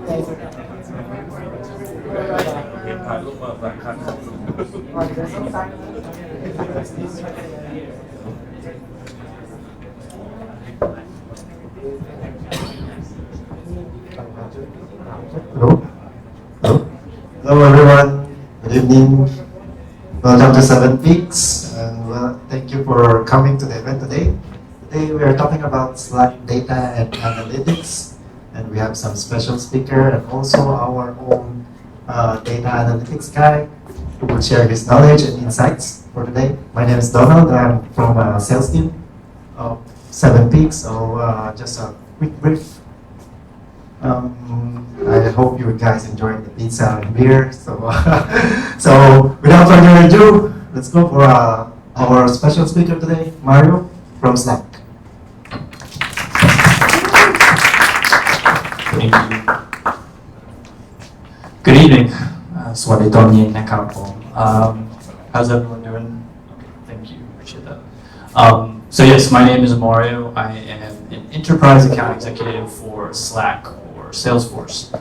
Hello. Hello. Hello everyone. Good evening. Welcome to Seven Peaks, and thank you for coming to the event today. Today we are talking about Slack data and analytics, and we have some special speaker and also our own data analytics guy who will share his knowledge and insights for today. My name is Donald. I'm from sales team of Seven Peaks. So just a quick brief. I hope you guys enjoyed the pizza and beer. So, so without further ado, let's go for our special speaker today, Mario from Slack. Thank you. Good evening. Sawasdee Tony Nakapong. How's everyone doing? Okay, thank you. Appreciate that. So yes, my name is Mario. I am an enterprise account executive for Slack or Salesforce.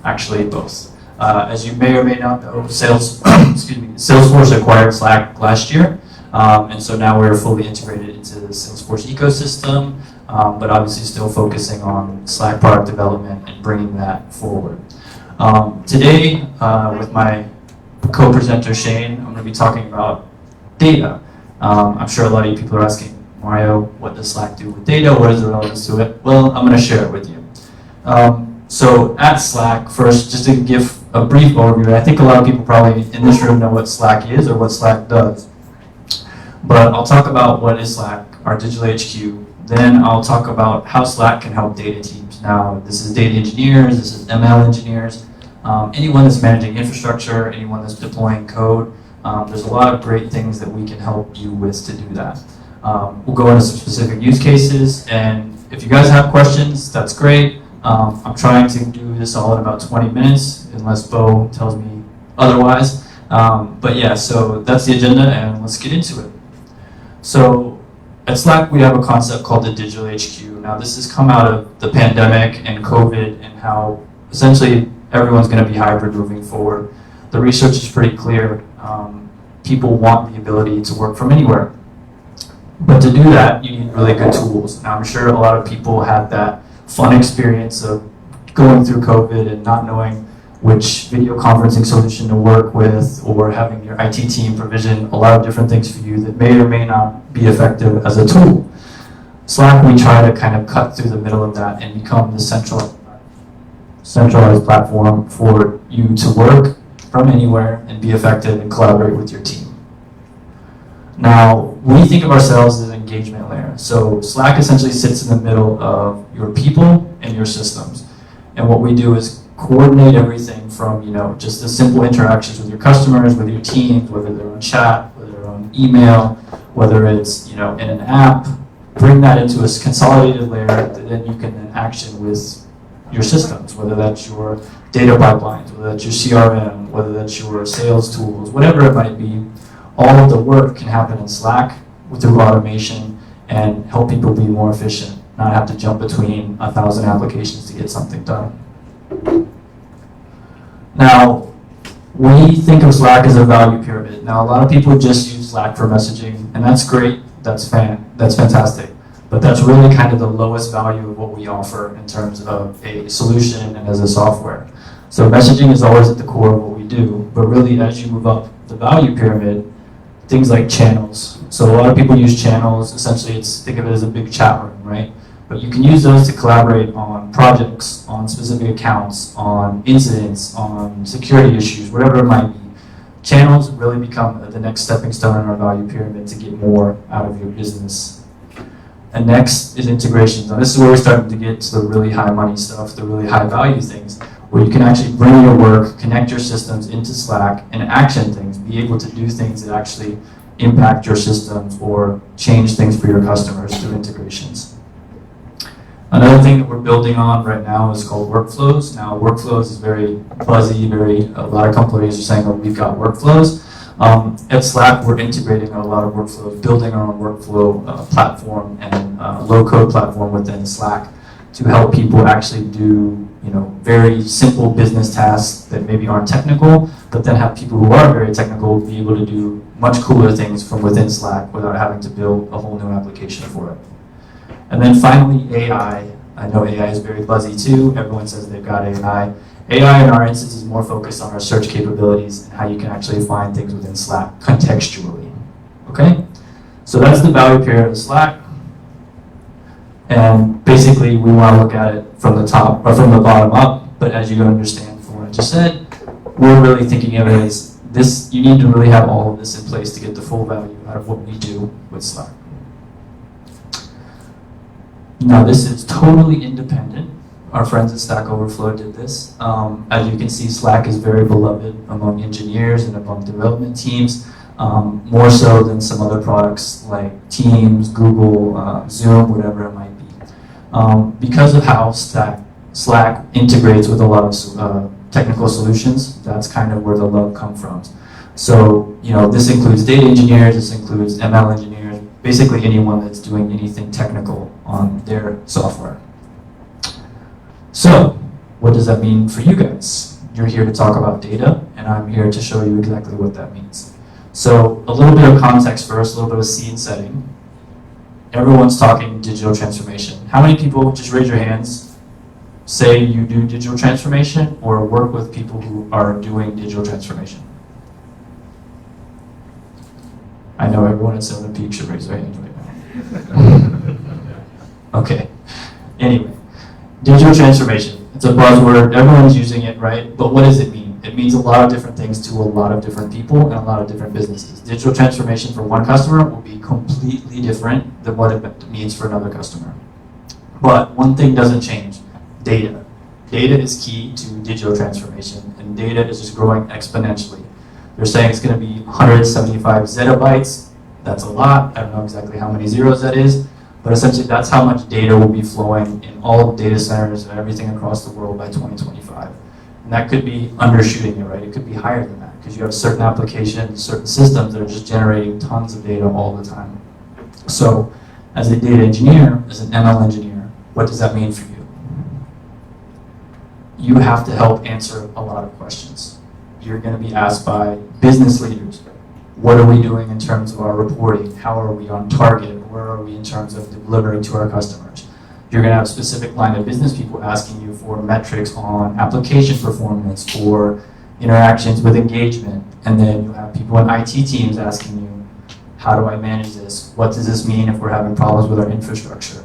Actually, both. As you may or may not know, Salesforce acquired Slack last year, and so now we're fully integrated into the Salesforce ecosystem, but obviously still focusing on Slack product development and bringing that forward. Today, with my co-presenter Shane, I'm going to be talking about data. I'm sure a lot of you people are asking, Mario, what does Slack do with data? What is the relevance to it? Well, I'm going to share it with you. So at Slack, first, just to give a brief overview, I think a lot of people probably in this room know what Slack is or what Slack does. But I'll talk about what is Slack, our digital HQ. Then I'll talk about how Slack can help data teams. Now, this is data engineers, this is ML engineers, anyone that's managing infrastructure, anyone that's deploying code. There's a lot of great things that we can help you with to do that. We'll go into some specific use cases, and if you guys have questions, that's great. I'm trying to do this all in about 20 minutes, unless Bo tells me otherwise. But yeah, so that's the agenda, and let's get into it. So at Slack, we have a concept called the digital HQ. Now, this has come out of the pandemic and COVID and how essentially everyone's going to be hybrid moving forward. The research is pretty clear. People want the ability to work from anywhere. But to do that, you need really good tools. Now, I'm sure a lot of people had that fun experience of going through COVID and not knowing which video conferencing solution to work with, or having your IT team provision a lot of different things for you that may or may not be effective as a tool. Slack, we try to kind of cut through the middle of that and become the centralized platform for you to work from anywhere and be effective and collaborate with your team. Now, we think of ourselves as an engagement layer. So Slack essentially sits in the middle of your people and your systems. And what we do is coordinate everything from, just the simple interactions with your customers, with your teams, whether they're on chat, whether they're on email, whether it's, in an app, bring that into a consolidated layer that then you can then action with your systems, whether that's your data pipelines, whether that's your CRM, whether that's your sales tools, whatever it might be. All of the work can happen in Slack through automation and help people be more efficient, not have to jump between 1,000 applications to get something done. Now, we think of Slack as a value pyramid. Now, a lot of people just use Slack for messaging, and that's great, that's fantastic. But that's really kind of the lowest value of what we offer in terms of a solution and as a software. So messaging is always at the core of what we do, but really as you move up the value pyramid, things like channels. So a lot of people use channels, essentially think of it as a big chat room, right? But you can use those to collaborate on projects, on specific accounts, on incidents, on security issues, whatever it might be. Channels really become the next stepping stone in our value pyramid to get more out of your business. And next is integrations. Now this is where we're starting to get to the really high money stuff, the really high value things, where you can actually bring your work, connect your systems into Slack, and action things, be able to do things that actually impact your systems or change things for your customers through integrations. Another thing that we're building on right now is called workflows. Now, workflows is very buzzy, a lot of companies are saying, oh, we've got workflows. At Slack, we're integrating a lot of workflows, building our own workflow platform and low-code platform within Slack to help people actually do very simple business tasks that maybe aren't technical, but then have people who are very technical be able to do much cooler things from within Slack without having to build a whole new application for it. And then finally, AI. I know AI is very buzzy too. Everyone says they've got AI. AI in our instance is more focused on our search capabilities and how you can actually find things within Slack contextually. Okay? So that's the value period of Slack. And basically, we want to look at it from the top or from the bottom up. But as you can understand from what I just said, we're really thinking of it as this. You need to really have all of this in place to get the full value out of what we do with Slack. Now, this is totally independent. Our friends at Stack Overflow did this. As you can see, Slack is very beloved among engineers and among development teams. More so than some other products like Teams, Google, Zoom, whatever it might be. Because of how Slack integrates with a lot of technical solutions, that's kind of where the love comes from. So, this includes data engineers, this includes ML engineers, basically anyone that's doing anything technical on their software. So, what does that mean for you guys? You're here to talk about data, and I'm here to show you exactly what that means. So a little bit of context first, a little bit of scene setting. Everyone's talking digital transformation. How many people, just raise your hands, say you do digital transformation or work with people who are doing digital transformation? I know everyone at Silver Peak should raise their hands right now. Okay, anyway, digital transformation. It's a buzzword, everyone's using it, right? But what does it mean? It means a lot of different things to a lot of different people and a lot of different businesses. Digital transformation for one customer will be completely different than what it means for another customer. But one thing doesn't change, data. Data is key to digital transformation, and data is just growing exponentially. They're saying it's going to be 175 zettabytes. That's a lot. I don't know exactly how many zeros that is, but essentially that's how much data will be flowing in all data centers and everything across the world by 2025. And that could be undershooting it, right? It could be higher than that because you have certain applications, certain systems that are just generating tons of data all the time. So as a data engineer, as an ML engineer, what does that mean for you? You have to help answer a lot of questions. You're going to be asked by business leaders, what are we doing in terms of our reporting? How are we on target? Where are we in terms of delivering to our customers? You're going to have a specific line of business people asking you for metrics on application performance, for interactions with engagement. And then you have people in IT teams asking you, how do I manage this? What does this mean if we're having problems with our infrastructure?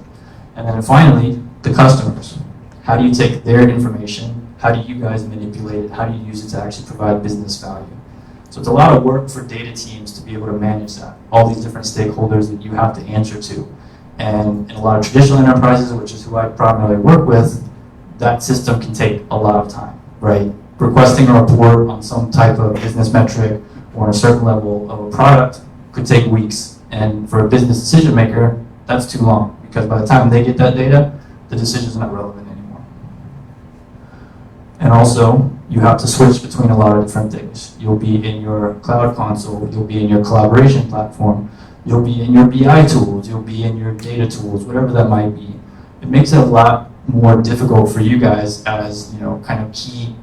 And then finally, the customers. How do you take their information? How do you guys manipulate it? How do you use it to actually provide business value? So it's a lot of work for data teams to be able to manage that. All these different stakeholders that you have to answer to. And in a lot of traditional enterprises, which is who I primarily work with, that system can take a lot of time, right? Requesting a report on some type of business metric or a certain level of a product could take weeks. And for a business decision maker, that's too long because by the time they get that data, the decision is not relevant anymore. And also, you have to switch between a lot of different things. You'll be in your cloud console, you'll be in your collaboration platform, you'll be in your BI tools, you'll be in your data tools, whatever that might be. It makes it a lot more difficult for you guys as kind of key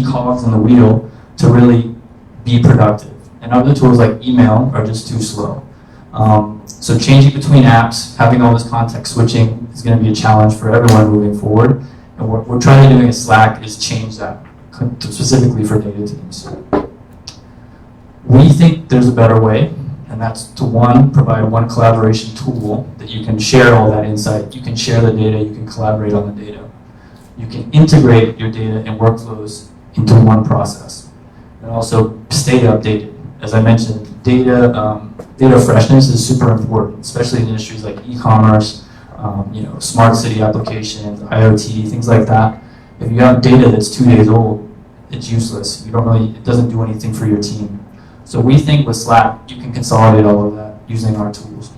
cogs in the wheel to really be productive. And other tools like email are just too slow. So changing between apps, having all this context switching is going to be a challenge for everyone moving forward. And what we're trying to do in Slack is change that specifically for data teams. We think there's a better way. And that's to provide one collaboration tool that you can share all that insight. You can share the data, you can collaborate on the data. You can integrate your data and workflows into one process. And also stay updated. As I mentioned, data freshness is super important, especially in industries like e-commerce, smart city applications, IoT, things like that. If you have data that's 2 days old, it's useless. It doesn't do anything for your team. So we think with Slack, you can consolidate all of that using our tools.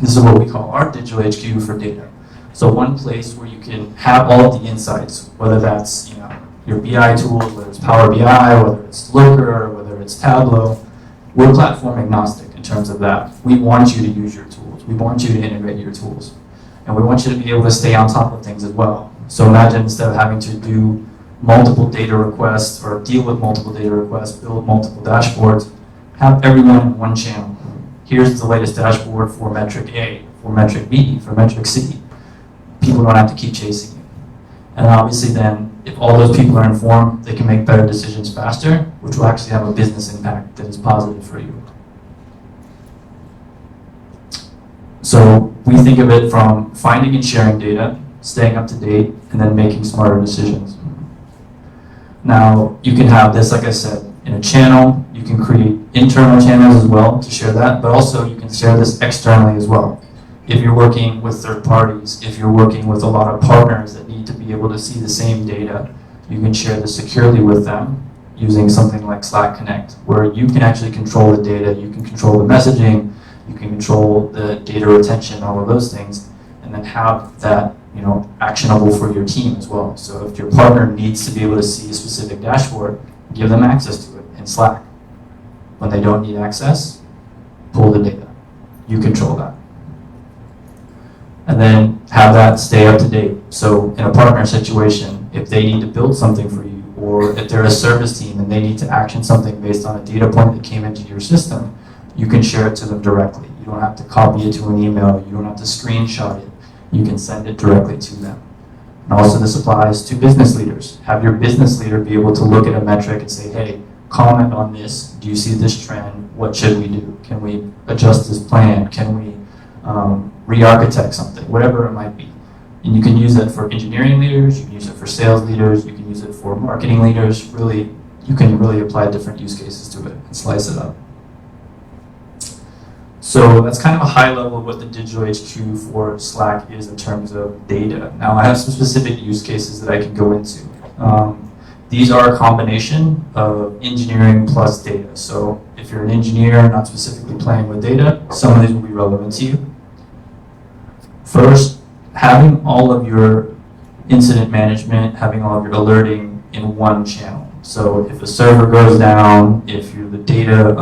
This is what we call our digital HQ for data. So one place where you can have all of the insights, whether that's your BI tools, whether it's Power BI, whether it's Looker, whether it's Tableau. We're platform agnostic in terms of that. We want you to use your tools. We want you to integrate your tools. And we want you to be able to stay on top of things as well. So imagine instead of having to do multiple data requests or deal with multiple data requests, build multiple dashboards, have everyone in one channel. Here's the latest dashboard for metric A, for metric B, for metric C. People don't have to keep chasing you. And obviously then, if all those people are informed, they can make better decisions faster, which will actually have a business impact that is positive for you. So we think of it from finding and sharing data, staying up to date, and then making smarter decisions. Now, you can have this, like I said, in a channel. You can create internal channels as well to share that, but also you can share this externally as well. If you're working with third parties, if you're working with a lot of partners that need to be able to see the same data, you can share this securely with them using something like Slack Connect, where you can actually control the data, you can control the messaging, you can control the data retention, all of those things, and then have that actionable for your team as well. So if your partner needs to be able to see a specific dashboard, give them access to it in Slack. When they don't need access, pull the data. You control that. And then have that stay up to date. So in a partner situation, if they need to build something for you, or if they're a service team and they need to action something based on a data point that came into your system, you can share it to them directly. You don't have to copy it to an email. You don't have to screenshot it. You can send it directly to them. And also this applies to business leaders. Have your business leader be able to look at a metric and say, hey, comment on this. Do you see this trend? What should we do? Can we adjust this plan? Can we re-architect something? Whatever it might be. And you can use it for engineering leaders. You can use it for sales leaders. You can use it for marketing leaders. Really, you can really apply different use cases to it and slice it up. So that's kind of a high level of what the Digital HQ for Slack is in terms of data. Now I have some specific use cases that I can go into. These are a combination of engineering plus data. So if you're an engineer not specifically playing with data, some of these will be relevant to you. First, having all of your incident management, having all of your alerting in one channel. So if a server goes down, if you're the data,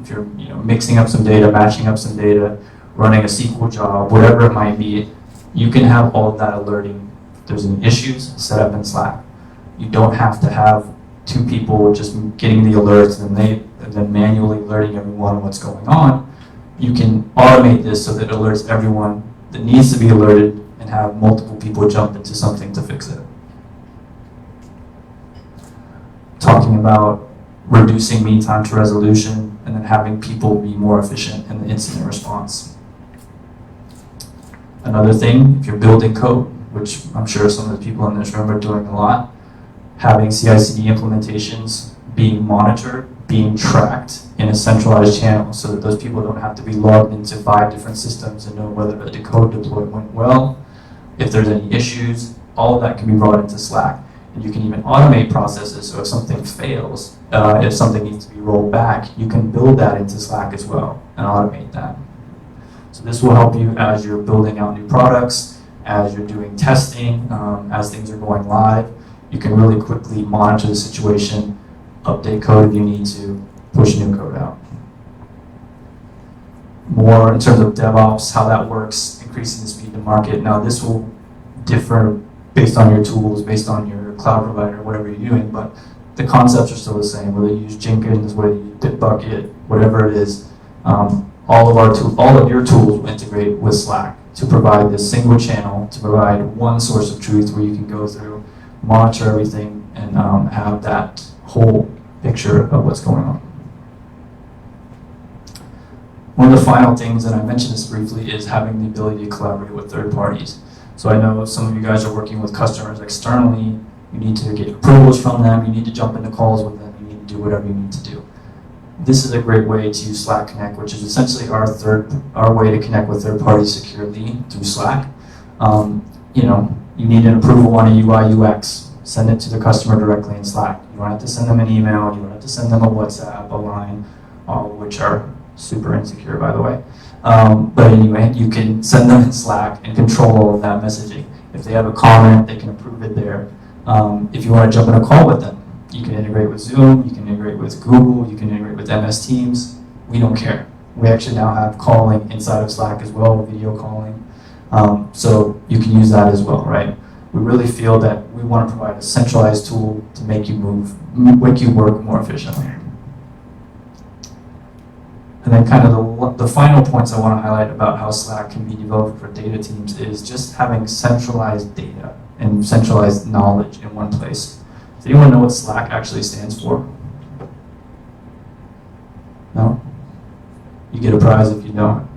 if you're mixing up some data, matching up some data, running a SQL job, whatever it might be, you can have all of that alerting. If there's any issues, set up in Slack. You don't have to have two people just getting the alerts and then manually alerting everyone what's going on. You can automate this so that it alerts everyone that needs to be alerted and have multiple people jump into something to fix it. Talking about reducing mean time to resolution and then having people be more efficient in the incident response. Another thing, if you're building code, which I'm sure some of the people in this room are doing a lot, having CI/CD implementations being monitored, being tracked in a centralized channel so that those people don't have to be logged into 5 different systems and know whether the code deployment went well, if there's any issues, all of that can be brought into Slack. And you can even automate processes, so if something fails, if something needs to be rolled back, you can build that into Slack as well and automate that. So this will help you as you're building out new products, as you're doing testing, as things are going live. You can really quickly monitor the situation, update code if you need to, push new code out. More in terms of DevOps, how that works, increasing the speed to market. Now this will differ based on your tools, based on your cloud provider, whatever you're doing, but the concepts are still the same. Whether you use Jenkins, whether you use Bitbucket, whatever it is, all of your tools will integrate with Slack to provide this single channel, to provide one source of truth where you can go through, monitor everything, and have that whole picture of what's going on. One of the final things, and I mentioned this briefly, is having the ability to collaborate with third parties. So I know some of you guys are working with customers externally. You need to get approvals from them. You need to jump into calls with them. You need to do whatever you need to do. This is a great way to use Slack Connect, which is essentially our way to connect with third parties securely through Slack. You need an approval on a UI UX. Send it to the customer directly in Slack. You don't have to send them an email. You don't have to send them a WhatsApp, a line, all of which are super insecure, by the way. But anyway, you can send them in Slack and control all of that messaging. If they have a comment, they can approve it there. If you want to jump in a call with them, you can integrate with Zoom, you can integrate with Google, you can integrate with MS Teams. We don't care. We actually now have calling inside of Slack as well, video calling. So you can use that as well, right? We really feel that we want to provide a centralized tool to make you work more efficiently. And then kind of the final points I want to highlight about how Slack can be developed for data teams is just having centralized data and centralized knowledge in one place. Does anyone know what Slack actually stands for? No? You get a prize if you don't.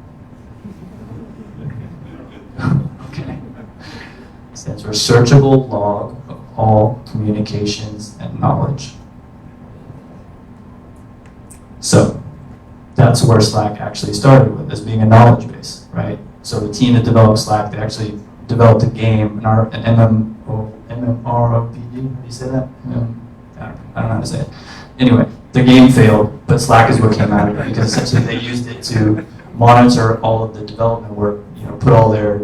Okay. It stands for Searchable Log of All Communications and Knowledge. So, that's where Slack actually started with, as being a knowledge base, right? So the team that developed Slack, they actually developed a game, an MMORPG, how do you say that? I don't know how to say it. Anyway, the game failed, but Slack is what came out of it, because essentially they used it to monitor all of the development work, put all their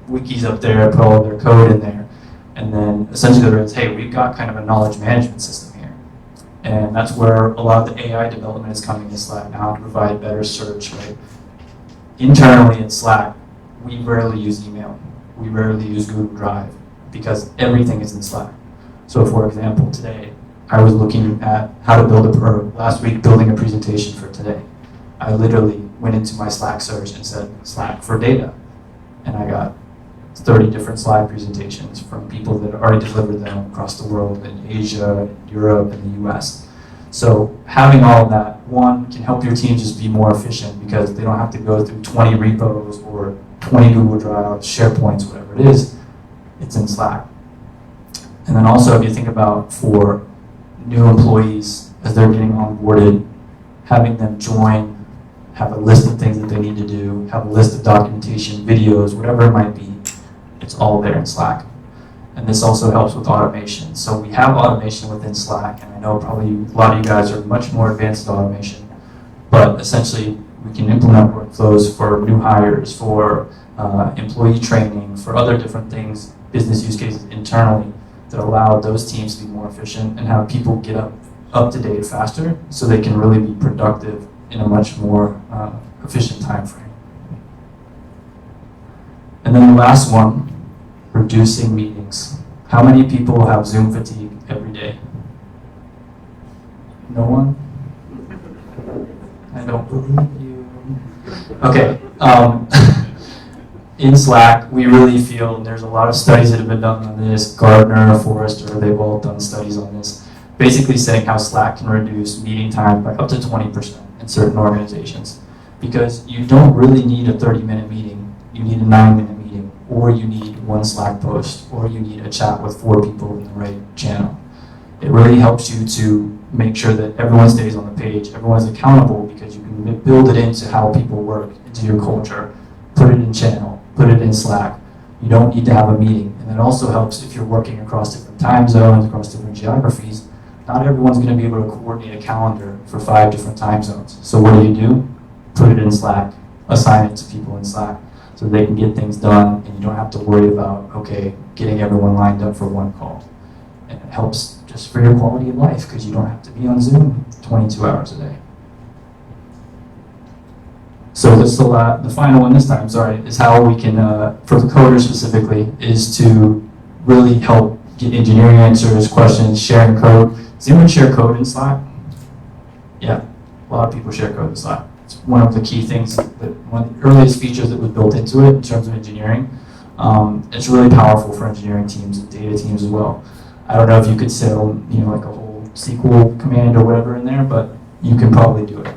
wikis up there, put all of their code in there, and then essentially they realized, hey, we've got kind of a knowledge management system. And that's where a lot of the AI development is coming in Slack now to provide better search, right? Internally in Slack, we rarely use email. We rarely use Google Drive because everything is in Slack. So for example, today, I was looking at how to last week building a presentation for today. I literally went into my Slack search and said, Slack for data. And I got 30 different slide presentations from people that already delivered them across the world, in Asia, Europe, and the US. So having all of that, one, can help your team just be more efficient because they don't have to go through 20 repos or 20 Google Drives, SharePoints, whatever it is. It's in Slack. And then also, if you think about for new employees, as they're getting onboarded, having them join, have a list of things that they need to do, have a list of documentation, videos, whatever it might be, it's all there in Slack. And this also helps with automation. So we have automation within Slack, and I know probably a lot of you guys are much more advanced in automation, but essentially we can implement workflows for new hires, for employee training, for other different things, business use cases internally that allow those teams to be more efficient and have people get up to date faster so they can really be productive in a much more efficient time frame. And then the last one, reducing meetings. How many people have Zoom fatigue every day? No one? I don't believe you. Okay. In Slack, we really feel, and there's a lot of studies that have been done on this, Gartner, Forrester, they've all done studies on this, basically saying how Slack can reduce meeting time by up to 20% in certain organizations. Because you don't really need a 30-minute meeting, you need a 9-minute meeting, or you need one Slack post, or you need a chat with 4 people in the right channel. It really helps you to make sure that everyone stays on the page, everyone's accountable, because you can build it into how people work, into your culture, put it in channel, put it in Slack. You don't need to have a meeting. And it also helps if you're working across different time zones, across different geographies. Not everyone's going to be able to coordinate a calendar for 5 different time zones. So what do? Put it in Slack, assign it to people in Slack so they can get things done and you don't have to worry about, okay, getting everyone lined up for one call. And it helps just for your quality of life because you don't have to be on Zoom 22 hours a day. So this is the final one this time, is how we can, for the coders specifically, is to really help get engineering answers, questions, sharing code. Does anyone share code in Slack? Yeah, a lot of people share code in Slack. It's one of the key things, one of the earliest features that was built into it in terms of engineering. It's really powerful for engineering teams and data teams as well. I don't know if you could sell, like a whole SQL command or whatever in there, but you can probably do it.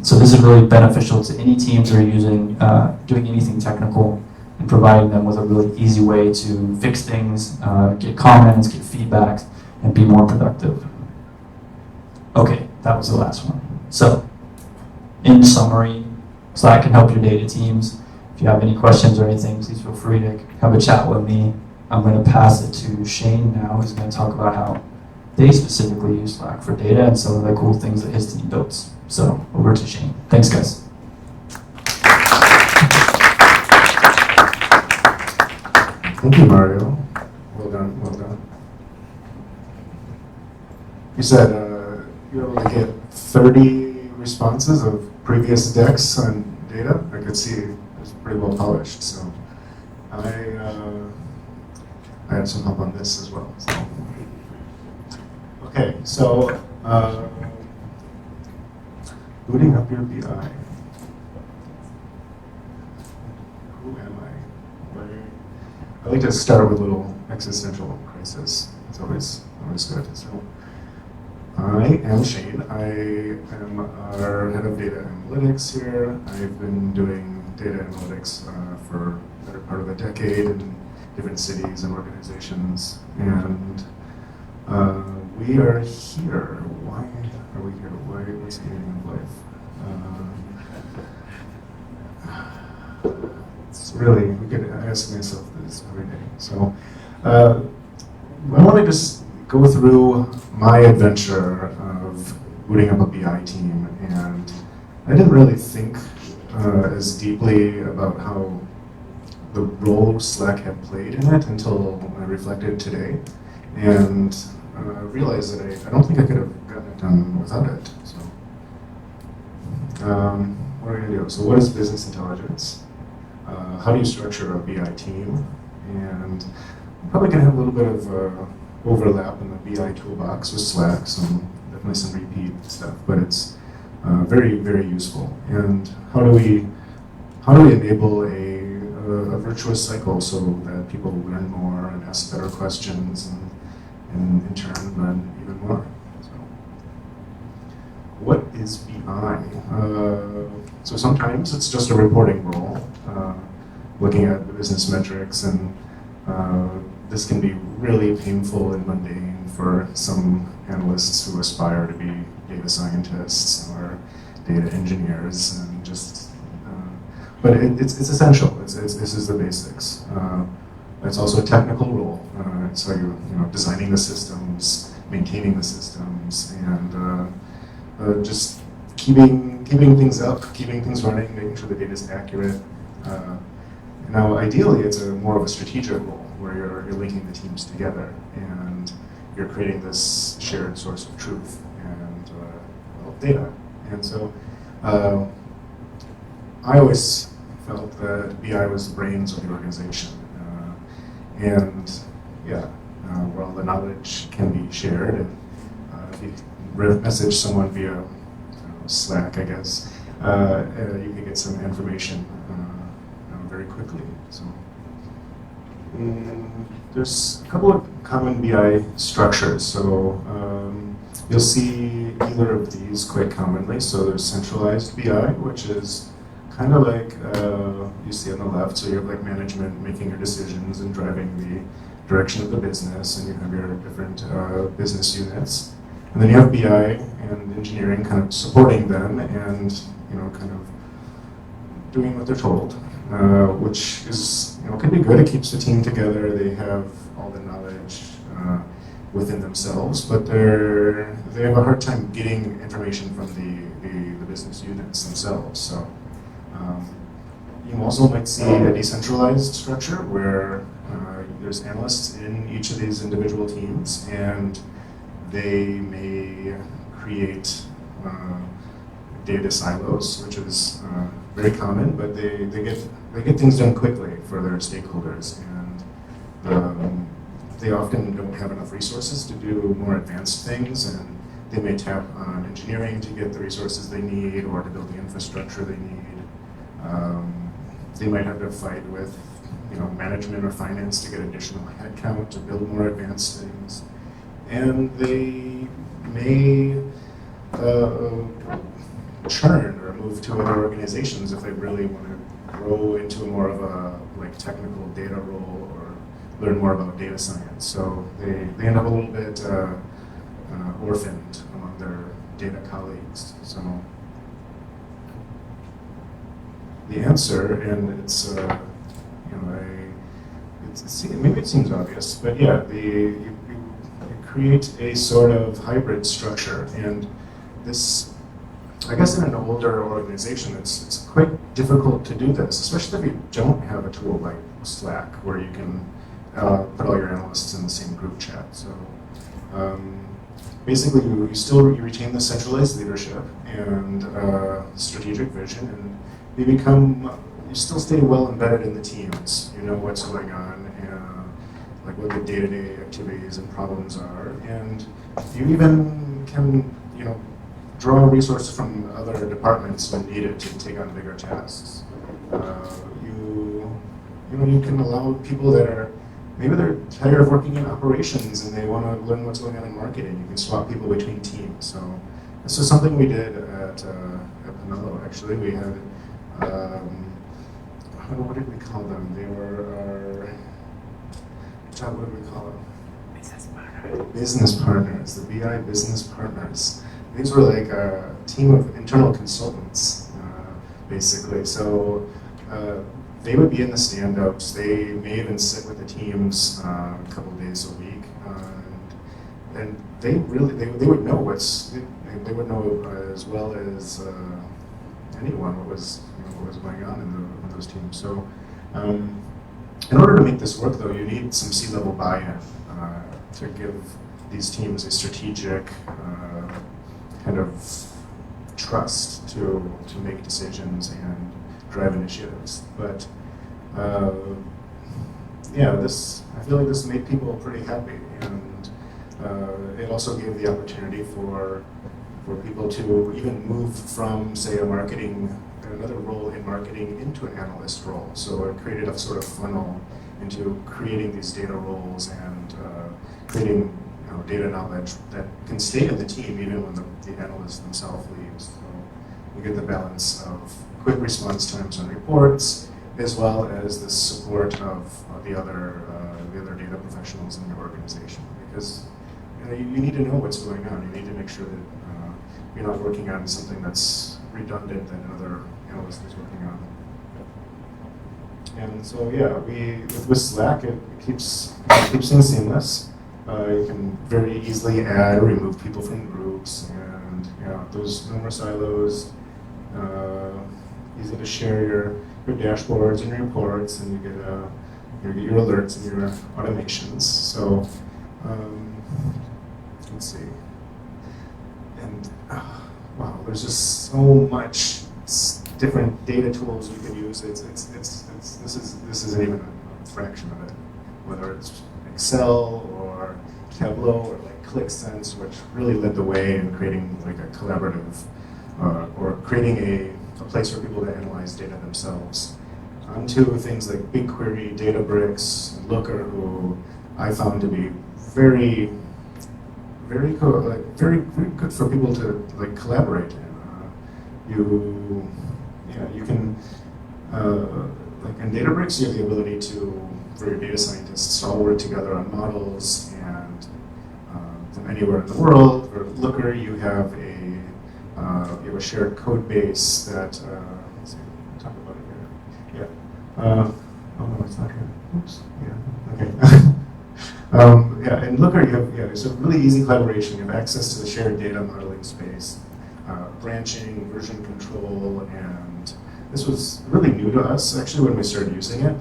So this is really beneficial to any teams that are using, doing anything technical and providing them with a really easy way to fix things, get comments, get feedback, and be more productive. Okay, that was the last one. So, in summary, Slack can help your data teams. If you have any questions or anything, please feel free to have a chat with me. I'm going to pass it to Shane now, who's going to talk about how they specifically use Slack for data and some of the cool things that his team builds. So, over to Shane. Thanks, guys. Thank you, Mario. Well done, well done. You said you were able to get 30 responses of previous decks on data. I could see it was pretty well polished. So I I had some help on this as well. So. Okay, so booting up your BI. Who am I? I like to start with a little existential crisis. It's always good. So, I am Shane. I am our head of data analytics here. I've been doing data analytics for the better part of a decade in different cities and organizations. And we are here. Why are we here? What's the meaning of life? It's really, we could ask myself this every day. So I want to just go through my adventure of booting up a BI team, and I didn't really think as deeply about how the role Slack had played in it until I reflected today, and realized that I don't think I could have gotten it done without it. So what are we going to do? So what is business intelligence? How do you structure a BI team? And I'm probably going to have a little bit of overlap in the BI toolbox with Slack, definitely some repeat stuff, but it's very, very useful. And how do we enable a virtuous cycle so that people learn more and ask better questions and in turn learn even more? So, what is BI? So sometimes it's just a reporting role, looking at the business metrics, and this can be really painful and mundane for some analysts who aspire to be data scientists or data engineers, and just. But it's essential. This is the basics. It's also a technical role. So you designing the systems, maintaining the systems, and just keeping things up, keeping things running, making sure the data is accurate. Now, ideally, it's more of a strategic role where you're linking the teams together and you're creating this shared source of truth and data. And so, I always felt that BI was the brains of the organization, and yeah, where all the knowledge can be shared. And if you message someone via Slack, I guess, you can get some information very quickly. So there's a couple of common BI structures. So you'll see either of these quite commonly. So there's centralized BI, which is kind of like you see on the left. So you have like management making your decisions and driving the direction of the business, and you have your different business units. And then you have BI and engineering kind of supporting them and kind of doing what they're told, which is can be good. It keeps the team together. They have all the knowledge within themselves, but they have a hard time getting information from the business units themselves. So you also might see a decentralized structure where there's analysts in each of these individual teams, and they may create data silos, which is very common, but they get things done quickly for their stakeholders, and they often don't have enough resources to do more advanced things, and they may tap on engineering to get the resources they need or to build the infrastructure they need. They might have to fight with management or finance to get additional headcount to build more advanced things. And they may churn or move to other organizations if they really want to grow into more of a technical data role or learn more about data science. So they end up a little bit orphaned among their data colleagues. So the answer, and it's maybe it seems obvious, but yeah, you create a sort of hybrid structure, and this, I guess, in an older organization, it's quite difficult to do this, especially if you don't have a tool like Slack where you can put all your analysts in the same group chat. So basically, you retain the centralized leadership and strategic vision, and you still stay well embedded in the teams. You know what's going on, like what the day-to-day activities and problems are, and you even can, draw resources from other departments when needed to take on bigger tasks. You can allow people that are, maybe they're tired of working in operations and they want to learn what's going on in marketing. You can swap people between teams. So this is something we did at Pomelo, actually. We had, what did we call them? They were what did we call them? Business partners, the BI business partners. These were like a team of internal consultants, basically. So they would be in the stand-ups. They may even sit with the teams a couple of days a week, and they would know they would know as well as anyone what was going on in those teams. So in order to make this work, though, you need some C-level buy-in to give these teams a strategic kind of trust to make decisions and drive initiatives. But I feel like this made people pretty happy, and it also gave the opportunity for people to even move from, say, another role in marketing into an analyst role. So it created a sort of funnel into creating these data roles and creating data knowledge that can stay in the team even when the analyst themselves leaves. So you get the balance of quick response times on reports, as well as the support of the other data professionals in your organization. Because you need to know what's going on. You need to make sure that you're not working on something that's redundant that another analyst is working on. And so with Slack, it keeps things seamless. You can very easily add or remove people from groups, and those no more silos. Easy to share your dashboards and your reports, and you get your alerts and your automations. So let's see. And wow, there's just so much different data tools you can use. This isn't even a fraction of it. Whether it's Excel or Tableau or like ClickSense, which really led the way in creating like a collaborative or creating a place for people to analyze data themselves. Onto things like BigQuery, Databricks, Looker, who I found to be very cool, very good for people to like collaborate in. You can like in Databricks, you have the ability for your data scientists to all work together on models and from anywhere in the world. For Looker, you have a shared code base that let's see, we'll talk about it here. Yeah. Oh no, it's not here. Oops. Yeah. Okay. In Looker, you have it's a really easy collaboration. You have access to the shared data modeling space, branching, version control, and this was really new to us actually when we started using it.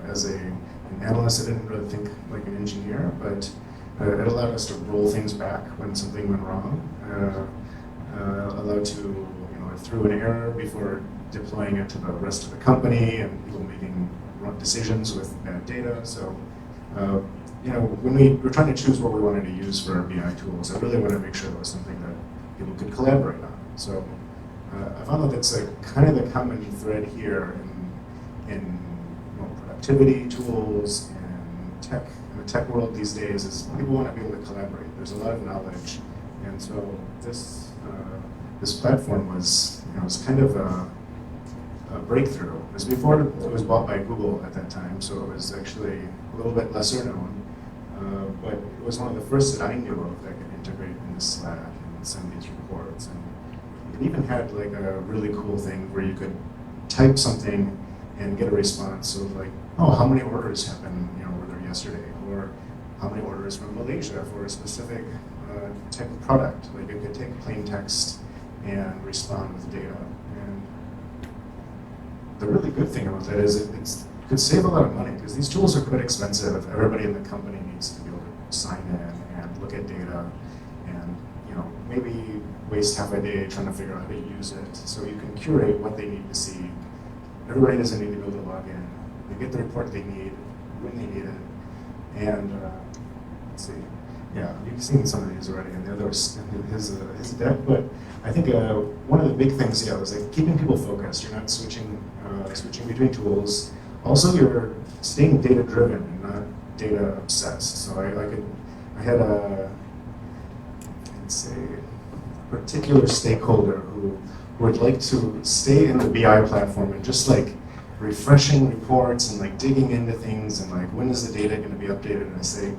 As an analyst, I didn't really think like an engineer, but it allowed us to roll things back when something went wrong. Allowed to, it threw an error before deploying it to the rest of the company and people making wrong decisions with bad data. So, when we were trying to choose what we wanted to use for our BI tools, I really wanted to make sure it was something that people could collaborate on. So, I found that that's kind of the common thread here in productivity tools and tech. In the tech world these days is people want to be able to collaborate. There's a lot of knowledge, and so this platform was kind of a breakthrough. Because before it was bought by Google at that time, so it was actually a little bit lesser known. But it was one of the first that I knew of that could integrate into Slack and send these reports. And it even had like a really cool thing where you could type something and get a response. So like, oh, how many orders happened, were there yesterday? Or how many orders from Malaysia for a specific type of product? Like it could take plain text and respond with data. And the really good thing about that is it could save a lot of money because these tools are quite expensive if everybody in the company needs to be able to sign in and look at data and maybe waste half a day trying to figure out how to use it. So you can curate what they need to see. Everybody doesn't need to be able to log in. They get the report they need when they need it. And let's see, yeah, you've seen some of these already in the others in his deck. But I think one of the big things, yeah, was like keeping people focused. You're not switching between tools. Also, you're staying data driven and not data obsessed. So I had a, let's say, particular stakeholder who would like to stay in the BI platform and just like refreshing reports and like digging into things and like when is the data going to be updated. And I say,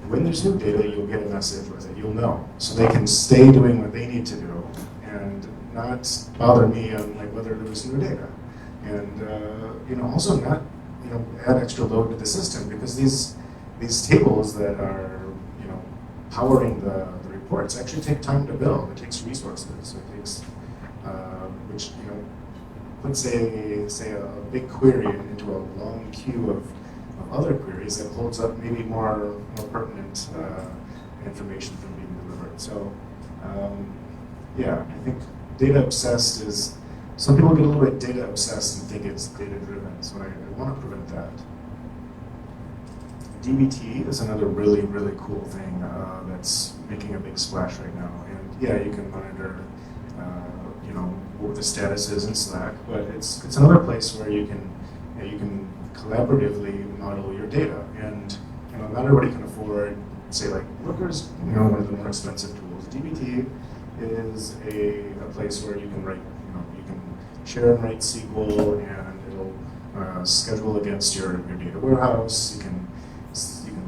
when there's new data, you'll get a message with it. You'll know, so they can stay doing what they need to do and not bother me on like whether there was new data. And also not add extra load to the system, because these tables that are powering the reports actually take time to build. It takes resources. It takes which puts say a big query into a long queue of other queries that holds up maybe more pertinent information from being delivered. So yeah, I think data obsessed is, some people get a little bit data obsessed and think it's data driven. So I want to prevent that. DBT is another really, really cool thing that's making a big splash right now. And yeah, you can monitor, what the status is in Slack, but it's another place where you can collaboratively model your data. And not everybody can afford, say, like Looker's, one of the more expensive tools. DBT is a place where you can write, you can share and write SQL, and it'll schedule against your data warehouse. You can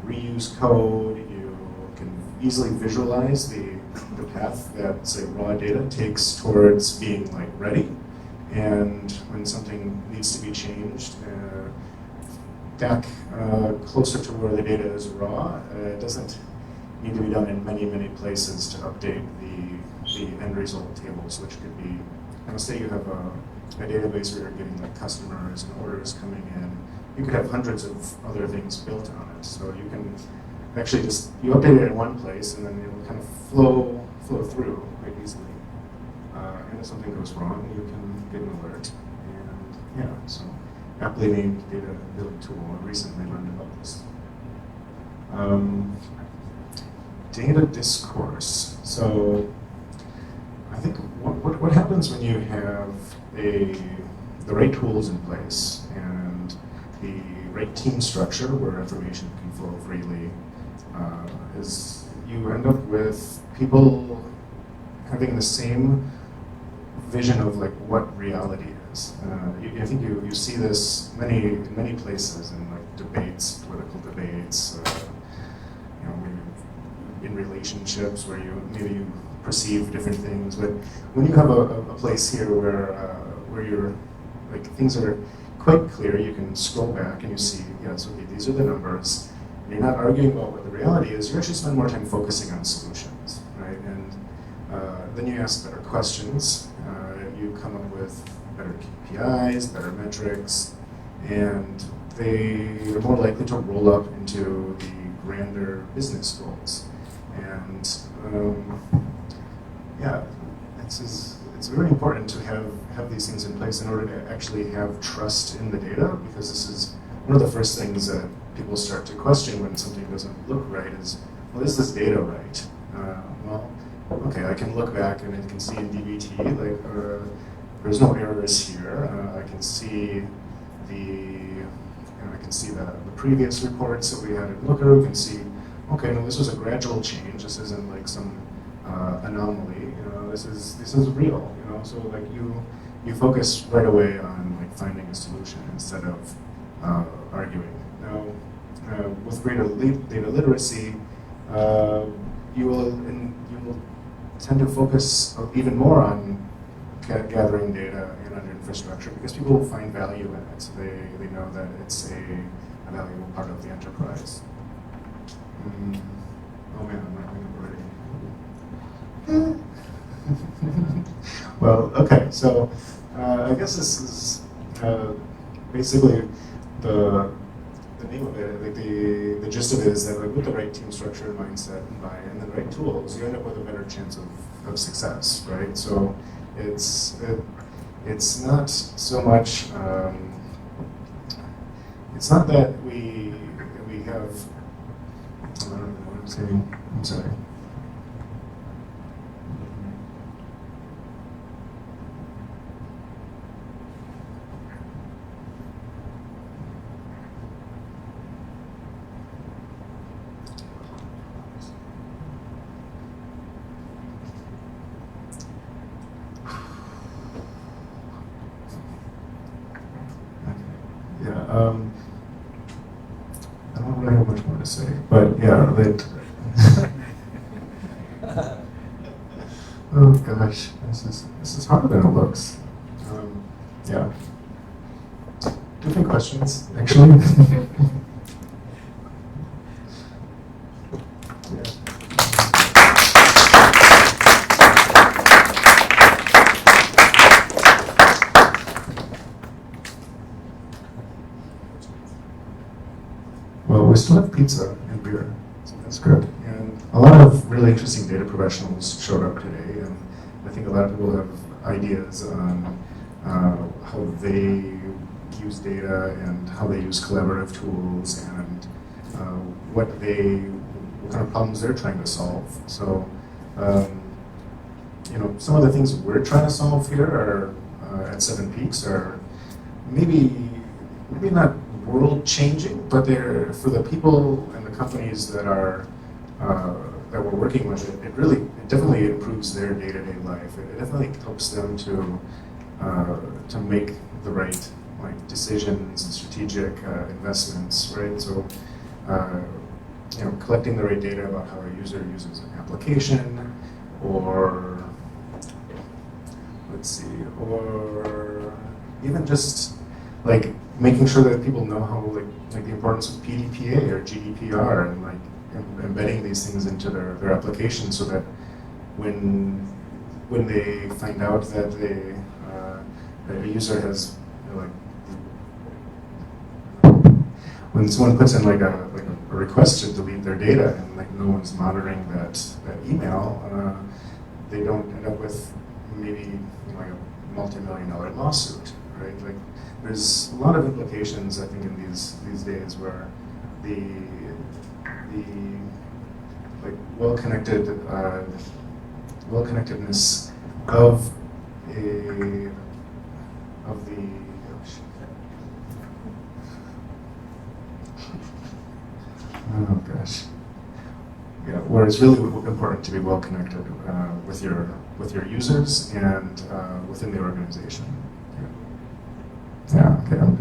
reuse code. You can easily visualize the path that, say, raw data takes towards being like ready, and when something needs to be changed back closer to where the data is raw, it doesn't need to be done in many places to update the end result tables, which could be, say you have a database where you're getting like customers and orders coming in. You could have hundreds of other things built on it, so you can actually you update it in one place, and then it'll kind of flow through quite easily. And if something goes wrong, you can get an alert. And yeah, so aptly named data build tool. I recently learned about this. Data discourse. So I think what happens when you have the right tools in place and the right team structure where information can flow freely is you end up with people having the same vision of like what reality is. I think you see this in many places in like debates, political debates, maybe in relationships where maybe you perceive different things. But when you have a place here where you're like things are quite clear, you can scroll back and you see, yes, okay, these are the numbers. And you're not arguing about what the reality is. You actually spend more time focusing on solutions, right? And then you ask better questions. You come up with better KPIs, better metrics, and they're more likely to roll up into the grander business goals. And yeah, it's very important to have these things in place in order to actually have trust in the data, because this is one of the first things that people start to question when something doesn't look right is, well, is this data right? Well, okay, I can look back and I can see in DBT, like, there's no errors here. I can see the previous reports that we had in Looker. We can see, okay, no, this was a gradual change. This isn't like some anomaly. This is real. So like you focus right away on like finding a solution instead of arguing. Now, with greater data literacy, you will tend to focus even more on gathering data and on infrastructure, because people will find value in it. So they know that it's a valuable part of the enterprise. Oh man, I'm not already. Well, okay, so I guess this is basically the name of it. Like the gist of it is that like with the right team structure and mindset and buy-in and the right tools, you end up with a better chance of success, right? So it's not so much. It's not that we have saying, I'm sorry. Yeah, I don't really have much more to say, but yeah, that. Oh gosh, this is harder than it looks. Yeah. Different questions, actually. Yeah. Well, we still have pizza and beer, so that's good. And a lot of really interesting data professionals showed up today, and I think a lot of people have ideas on how they use data and how they use collaborative tools and what kind of problems they're trying to solve. So, some of the things we're trying to solve here are at Seven Peaks are maybe not world changing, but they're for the people and the companies that are that we're working with. It definitely improves their day-to-day life. It definitely helps them to make the right decisions and strategic investments, right? So, collecting the right data about how a user uses an application, or or even just making sure that people know how the importance of PDPA or GDPR, and embedding these things into their application, so that when they find out that that a user has when someone puts in a request to delete their data and no one's monitoring that email, they don't end up with maybe a multi-million-dollar lawsuit, right? There's a lot of implications, I think, in these days where the well-connectedness of the oh gosh, yeah, where it's really important to be well connected with your users and within the organization. Yeah, okay, I'm